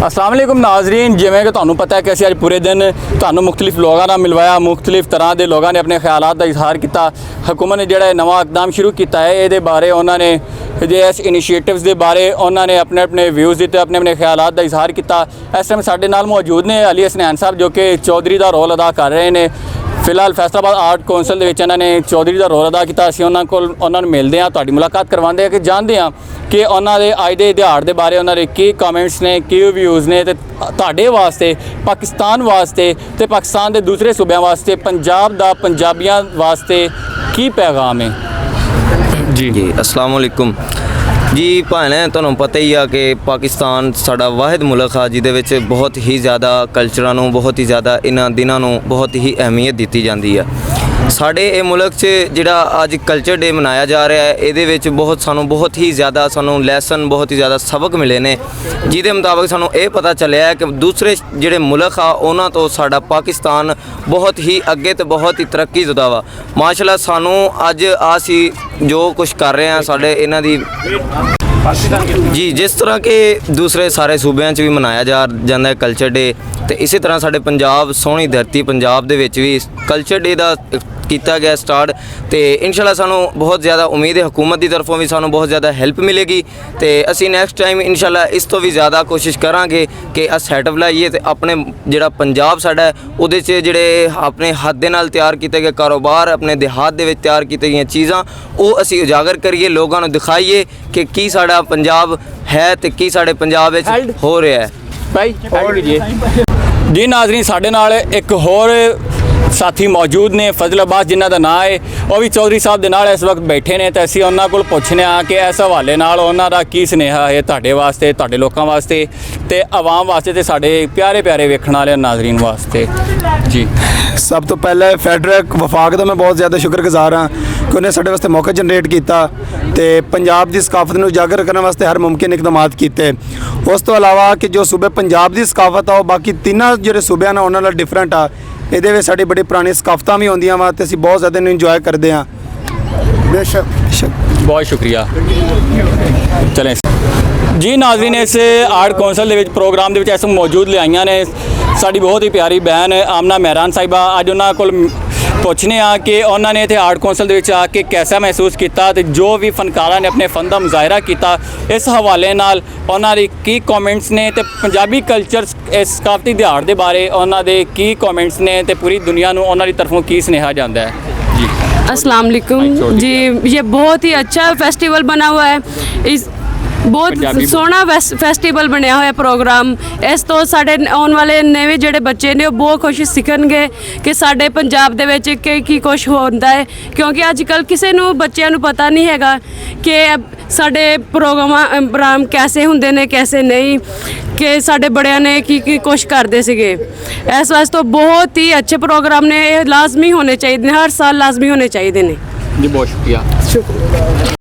अस्सलाम वालेकुम नाजरीन, जिमें कि तुहानू पता है कि असीं अज पूरे दिन तुहानू मुख्तलिफ लोगों नाल मिलवाया, मुख्तलिफ तरह के लोगों ने अपने ख्यालात का इजहार किया। हुकूमत ने जिहड़ा नवा इकदाम शुरू किया है, ये बारे उन्होंने इस इनिशिएटिव्स के बारे उन्होंने अपने अपने व्यूज़ दिते, अपने अपने ख्यालात का इजहार किया। इस टाइम साडे नाल मौजूद ने अली हसनैन साहब, जो कि चौधरी का रोल अदा कर रहे हैं। फिलहाल फैसलाबाद आर्ट कौंसल के इन्होंने चौधरी का रोल अदा किया। असीं उन्हां कोल उन्हां नूं मिलदे हां, तुहाडी मुलाकात करवाते हैं कि जानते हैं कि उन्होंने अज के दिहाड़ के बारे उन्होंने की कॉमेंट्स ने, की व्यूज़ ने, तो तुहाडे वास्ते, पाकिस्तान वास्ते, तो पाकिस्तान के दूसरे सूबों वास्ते, पंजाब दा पंजाबियों वास्ते की पैगाम है। जी अस्सलाम वालेकुम जी। भैने तुहानूं पता ही आ कि पाकिस्तान साडा वाहिद मुल्क आ जिहदे विच बहुत ही ज़्यादा कल्चरां नूं, बहुत ही ज़्यादा इन्हां दिनां नूं बहुत ही अहमियत दी जाती है। साडे ये मुल्क च जिहड़ा अज कल्चर डे मनाया जा रहा है, इहदे विच बहुत ही ज़्यादा सानूं लैसन, बहुत ही ज़्यादा सबक मिले ने, जिहदे मुताबिक सानूं ये पता चलिया है कि दूसरे जिहड़े मुल्क आ उन्हां तो साडा पाकिस्तान बहुत ही अगे तो बहुत ही तरक्की जुदा वा। माशाअल्लाह सानूं अज आसी जो कुछ कर रहे हैं साडे इन्हां दी जी, जिस तरह के दूसरे सारे सूबे भी मनाया जाता है कल्चर डे, तो इसी तरह साडे पंजाब सोहनी धरती पंजाब दे विच भी कल्चर डे का किया गया स्टार्ट। तो इंशाल्लाह सानू बहुत ज़्यादा उम्मीद है हुकूमत की तरफों भी सानू बहुत ज़्यादा हेल्प मिलेगी। तो असी नैक्सट टाइम इंशाल्लाह इस तो भी ज़्यादा कोशिश करांगे कि सैटअप लाइए, तो अपने जिहड़ा पंजाब साडा है उहदे च जिहड़े अपने हत्थ दे नाल तैयार किए गए कारोबार, अपने देहात दे विच तैयार की गई चीज़ां वो असी उजागर करिए, लोगों को दिखाइए कि की साडा पंजाब है तो की साडे पंजाब विच हो रहा है। भाई जी नाजरीन, साडे नाल एक होर साथी मौजूद ने, फजल अब्बास जिन्हां दा नाम है, वह भी चौधरी साहब दे नाल इस वक्त बैठे ने। तो असीं उन्हां कोल पुछने कि इस हवाले नाल उन्हां दा की सुनेहा है तुहाडे वास्ते, तुहाडे लोकां वास्ते, ते आवाम वास्ते, ते साडे प्यारे प्यारे वेखण वाले नाजरीन वास्ते। जी सब तो पहले फैडरक वफाक का मैं बहुत ज़्यादा शुक्रगुजार हाँ कि उन्हें साढ़े वास्ते मौका जनरेट किया, तो पंजाब की सकाफत को उजागर करने वास्ते हर मुमकिन इकदाम किए। उस तो अलावा कि जो सूबे पंजाब की सकाफत आ, बाकी तीनों जो सूबे हैं उन्होंने नाल डिफरेंट आ, ये साड़ी बड़ी पुरानी सकाफत भी आउंदियां वा, तो असीं बहुत ज़्यादा इंजॉय करते हैं। बेशक बहुत शुक्रिया। चलें जी नाजरीन, इस आर्ट कौंसल के प्रोग्राम के इस मौजूद लियाइयां ने साड़ी बहुत ही प्यारी बहन आमना मेहरान साहिबा। अज उन्होंने कोल पुछने कि उन्होंने इतने आर्ट कौंसल के आके कैसा महसूस किया, तो जो भी फनकारा ने अपने फन का मुजाहरा किया, इस हवाले नाल उन्होंने की कॉमेंट्स ने, तो पंजाबी कल्चर इस सकाफती दिहाड़ के बारे उन्होंने की कॉमेंट्स ने, तो पूरी दुनिया को उन्होंने तरफों की सुनेहा जाता है। जी अस्सलाम वालेकुम जी। ये बहुत ही अच्छा फेस्टिवल बना हुआ है, इस बहुत सोहना फेस्टिवल बनया हुआ प्रोग्राम। इस तो साढ़े आने वाले नवे जोड़े बच्चे ने बहुत कुछ सीखणगे कि साढ़े पंजाब दे विच की कुछ होंदा है, क्योंकि अजकल किसी नूं बच्चों नूं पता नहीं हैगा कि साढ़े प्रोग्राम कैसे होंदे ने कैसे नहीं, कि साढ़े बड़ियां ने की कुछ करते सीगे। इस वास्ते बहुत ही अच्छे प्रोग्राम ने, लाजमी होने चाहिए, हर साल लाजमी होने चाहिए ने। जी बहुत शुक्रिया।